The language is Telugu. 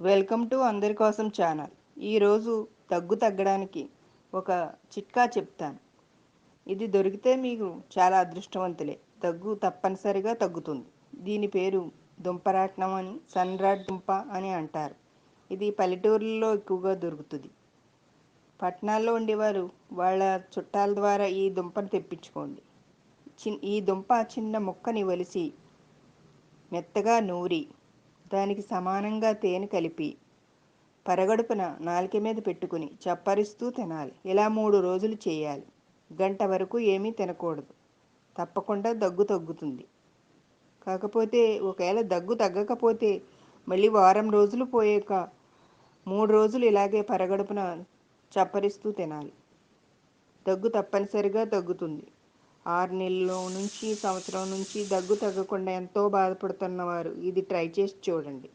వెల్కమ్ టు అందరి కోసం ఛానల్. ఈరోజు దగ్గు తగ్గడానికి ఒక చిట్కా చెప్తాను. ఇది దొరికితే మీకు చాలా అదృష్టవంతులే. దగ్గు తప్పనిసరిగా తగ్గుతుంది. దీని పేరు దుంపరాట్నం అని, సన్రాట్ దుంప అని అంటారు. ఇది పల్లెటూర్లలో ఎక్కువగా దొరుకుతుంది. పట్టణాల్లో ఉండేవారు వాళ్ళ చుట్టాల ద్వారా ఈ దుంపను తెప్పించుకోండి. ఈ దుంప చిన్న ముక్కని ఒలిసి మెత్తగా నూరి దానికి సమానంగా తేనె కలిపి పరగడుపున నాలుక మీద పెట్టుకుని చప్పరిస్తూ తినాలి. ఇలా 3 రోజులు చేయాలి. గంట వరకు ఏమీ తినకూడదు. తప్పకుండా దగ్గు తగ్గుతుంది. కాకపోతే ఒకవేళ దగ్గు తగ్గకపోతే మళ్ళీ వారం రోజులు పోయాక 3 రోజులు ఇలాగే పరగడుపున చప్పరిస్తూ తినాలి. దగ్గు తప్పనిసరిగా తగ్గుతుంది. 6 నెలల నుంచి సంవత్సరం నుంచి దగ్గు తగ్గకుండా ఎంతో బాధపడుతున్నవారు ఇది ట్రై చేసి చూడండి.